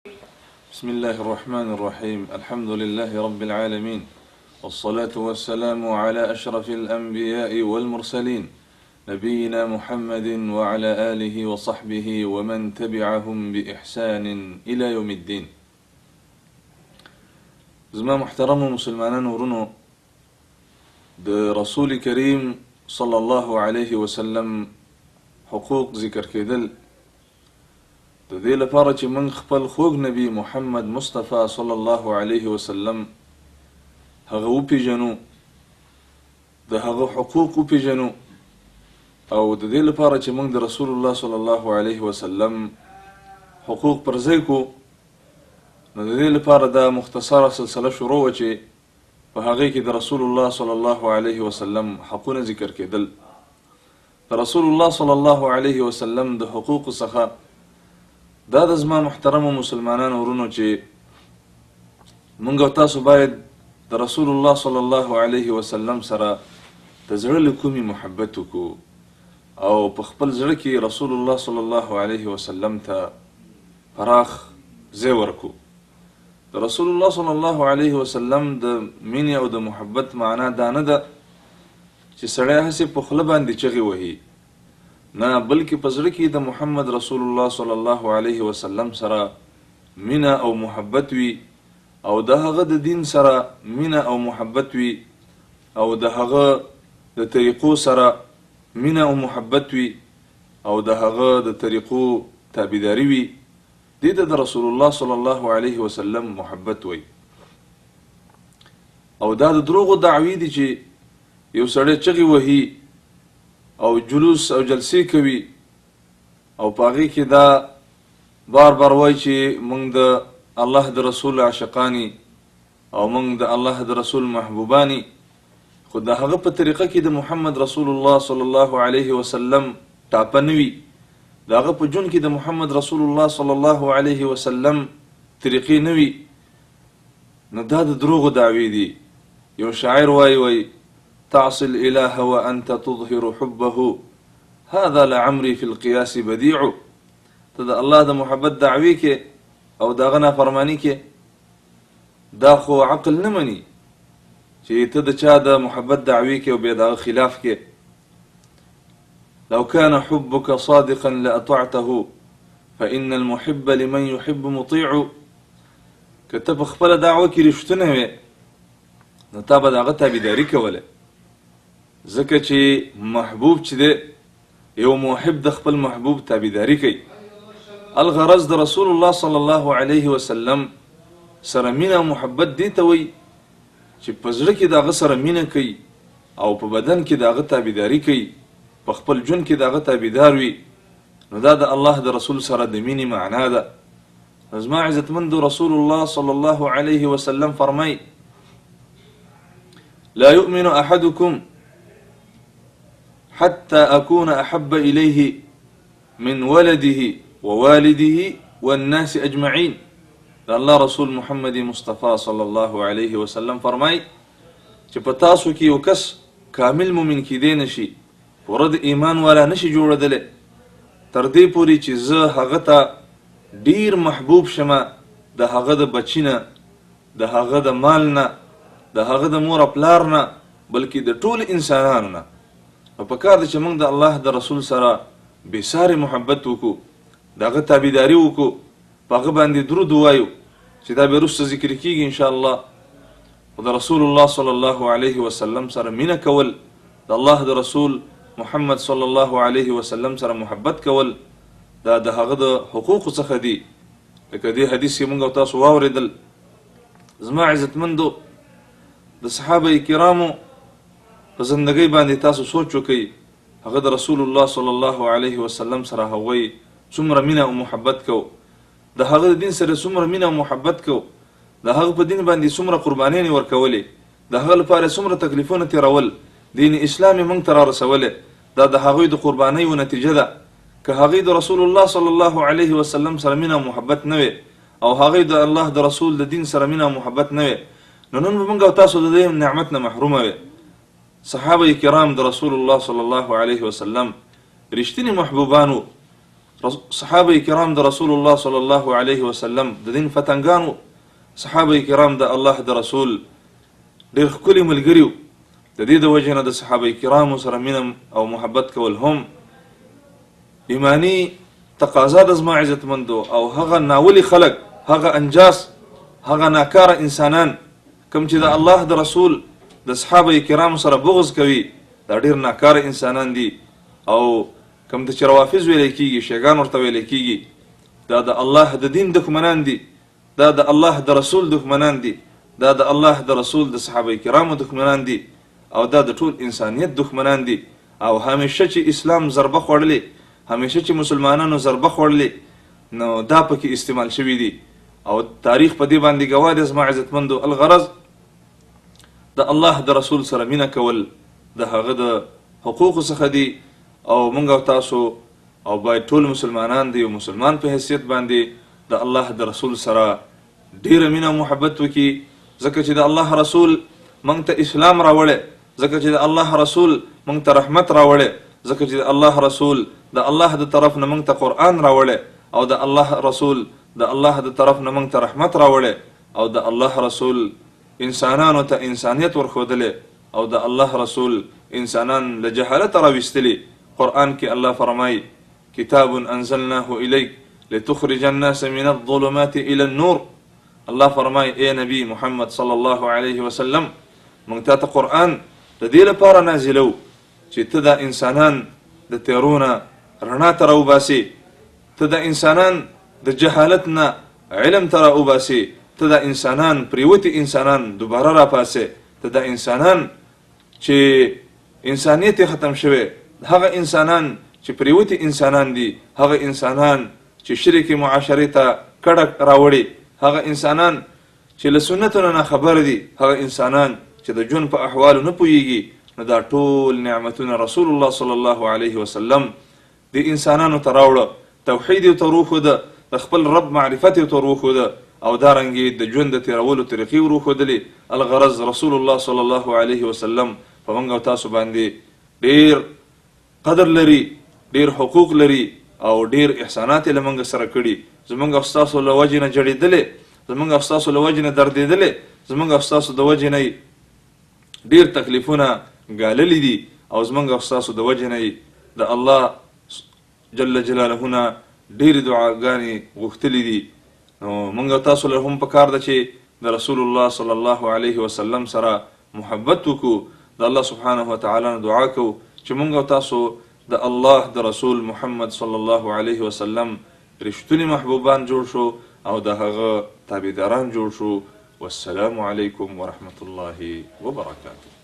بسم الله الرحمن الرحيم. الحمد لله رب العالمين، والصلاة والسلام على أشرف الأنبياء والمرسلين، نبينا محمد وعلى آله وصحبه ومن تبعهم بإحسان إلى يوم الدين. زما محترم مسلمان ورنو د رسول كريم صلى الله عليه وسلم حقوق ذکر کېدل د دې لپاره چې من خپل خوږ نبی محمد مصطفی صلی الله علیه وسلم هغه وپیژنو، د هغه حقوق وپیژنو، او د دې لپاره چې من د رسول الله صلی الله علیه وسلم حقوق پر ځای کو، نو د دې لپاره دا مختصره سلسله شروع و چې په هغه کې د رسول الله صلی الله علیه وسلم حقونه ذکر کېدل. رسول الله صلی الله علیه وسلم د حقوق څخه دا د زما محترم مسلمانانو ورونو چې مونږ او تاسو باید د رسول الله صلی الله علیه وسلم سره د زړه له کومې محبت وکړو او په خپل زړه کې رسول الله صلی الله علیه وسلم ته پراخ ځای ورکړو. د رسول الله صلی الله علیه وسلم د مینې او د محبت معنا دا نه ده چې سړی هسې په خوله باندې چغې وهي، نه، بلکې په زړه کې د محمد رسول الله صلی الله علیه وسلم سره مینه او محبت وي، او د هغه د دین سره مینه او محبت وي، او د هغه د طریقو سره مینه او محبت وي، او د هغه د طریقو تابعداري وي. دې ته د رسول الله صلی الله علیه وسلم محبت وي. او دا د دروغو دعوی دي چې یو سړی چغې وهي او جلوس او جلسې کوي او په هغې کې دا بار بار وایي چې موږ د الله د رسول عاشقانی او موږ د الله د رسول محبوبانی، خو د هغه په طریقه کې د محمد رسول الله صلی الله علیه وسلم ټاپه نه وي، د هغه په جون کې د محمد رسول الله صلی الله علیه وسلم طریقې نه وي، نو دا د دروغو دعوې دي. یو شاعر وایي تعصي الإله وأنت تظهر حبه، هذا لعمري في القياس بديع. ته د الله د محبت دعوی کې او د هغه نافرماني کې دا خو عقل نه مني چې ته د چا د محبت دعوی کې او بیا د هغه خلاف کې. لو كان حبك صادقا لأطعته فإن المحب لمن يحب مطيع. که ته په خپله دعوه کې رښتونه وې نو تا به د هغه تابعداري کوله، ځکه چې محبوب چې دی یو محب د خپل محبوب تابعداري کوي. الغرض د رسول الله صلی الله علیه وسلم سره مینه او محبت دې ته وایي چې په زړه کې د هغه سره مینه کوي او په بدن کې د هغه تابعداري کوي، په خپل ژوند کې د هغه تابعدار وي، نو دا د الله د رسول سره د مینې معنا ده. زما عزتمندو رسول الله صلی الله علیه وسلم فرمای لا يؤمن أحدكم حتى أكون أحب إليه من ولده ووالده والناس أجمعين. الله رسول محمد مصطفى صلى الله عليه وسلم فرمای چې په تاسو کې یو کس کامل مؤمن کېدی نشي، پوره د ایمان والا نشي جوړېدلی تر دې پورې چې زه هغه ته ډیر محبوب شمه، د هغه د بچي نه، د هغه د مال نه، د هغه د مور پلار نه، بلکې د ټول انسانانو نه. او په کار ده چې موږ د الله د رسول سره بېسارې محبت وکړو، د هغه تابعداري وکړو، په هغه باندې درود ووایو چې دا به وروسته ذکر کېږي انشاءالله. خو د رسول الله صلی الله علیه وسلم سره مینه کول، د الله د رسول محمد صلی الله علیه وسلم سره محبت کول، دا د هغه د حقوقو څخه دي. لکه دې حدیث کې موږ او تاسو واورېدل. زما عزتمندو د صحابه کرامو په زندګۍ باندې تاسو سوچ وکئ، هغه د رسول الله صلی الله علیه وسلم سره هغوی څومره مینه او محبت کو، د هغه د دین سره څومره مینه او محبت کو، د هغه په دین باندې څومره قربانیانې ورکولې، د هغه لپاره څومره تکلیفونه تېرول، دین اسلام یې موږ ته رارسولی. دا د هغوی د قربانیو نتیجه ده. که هغوی د رسول الله صلی الله علیه وسلم سره مینه او محبت نه وي او هغوی د الله د رسول د دین سره مینه او محبت نه وي، نو نن به موږ او تاسو د دې نعمت نه محرومه وي. صحابه کرام د رسول الله صلی الله علیه وسلم رښتینی محبوبانو صحابه کرام د رسول الله صلی الله علیه وسلم د دین فتنګانو، صحابه کرام د الله د رسول ډېر ښکلي ملګري وو. د دې د وجې نه د صحابه کرامو سره مینه او محبت کول هم ایمانی تقاضا د زما عزتمندو. او هغه ناولي خلک، هغه انجاس، هغه ناکاره انسانان کوم چې د الله د رسول د صحابه کرامو سره بغض کوي، دا ډېر ناکاره انسانان دي. او کوم ته چې روافض ویلی کېږي، شیګان ورته ویلی کېږي، دا د الله د دین دښمنان دي، دا د الله د رسول دښمنان دي، دا د الله د رسول د صحابه کرامو دښمنان دي، او دا د ټول انسانیت دښمنان دي. او همیشه چې اسلام ضربه خوړلې، همیشه چې مسلمانانو ضربه خوړلې، نو دا پکې استعمال شوي دي. او تاریخ په دې باندې ګواه دی زما عزتمندو. الغرض د الله د رسول سره مینه کول د هغه د حقوقو څخه دي. او موږ او تاسو او باید ټول مسلمانان دی او مسلمان په حیثیت باندې د الله د رسول سره ډیره مینه او محبت وکړي، ځکه چې د الله رسول موږ ته اسلام راوړی، ځکه چې د الله رسول موږ ته رحمت راوړی، ځکه چې د الله رسول د الله د طرف نه موږ ته قرآن راوړی، او د الله رسول د الله د طرف نه موږ ته رحمت راوړی، او د الله رسول انسانانو ته انسانیت ورښودلی، او د الله رسول انسانان له جهالت راویستلی. قرآن کې الله فرمای کتاب انزلناه الیک لتخرج الناس من الظلمات الى النور. الله فرمای ای نبی محمد صلی الله علیه وسلم موږ ته قرآن د دې لپاره نازلو چې ته د انسانان د تیرونه رڼا ته راوباسي، ته د انسانان د جهالت نه علم ته راوباسي، ته د انسانان پریوتي انسانان دوباره راپاسي، ته د انسانان چې انسانیت ختم شوی، هغه انسانان چې پریوتي انسانان دي، هغه انسانان چې شرک معاشرې ته کډه راوړي، هغه انسانان چې له سنتونو نه خبر دي، هغه انسانان چې د ژوند په احوالو نه پوهیږي. نو دا ټول نعمتونه رسول الله صلی الله علیه وسلم د انسانانو ته راوړه، توحید یې ته وروښوده، د خپل رب معرفت یې ته وروښوده، او دارنګې د ژوند د تېرولو طریقې وروښودلې. الغرض رسول الله صلی الله علیه وسلم په موږ او تاسو باندې ډېر قدر لري، ډېر حقوق لري، او ډېر احسانات یې له موږ سره کړي. زموږ او ستاسو له وجې نه جړېدلې، زموږ او ستاسو له وجې نه دردېدلې، زموږ او ستاسو د وجې نه ډېر تکلیفونه ګاللي دي، او زموږ او ستاسو د وجې نه د الله جل جلاله نه ډېرې دعاګانې غوښتلي دي. نو موږ او تاسو له هم پکار ده چې د رسول الله صلی الله علیه وسلم سره محبت وکړو، د الله سبحانه وتعالی نه دعا کوو چې موږ او تاسو د الله د رسول محمد صلی الله علیه وسلم رښتونی محبوبان جوړ شو او د هغه تابعداران جوړ شو. والسلام علیکم ورحمة الله وبرکاته.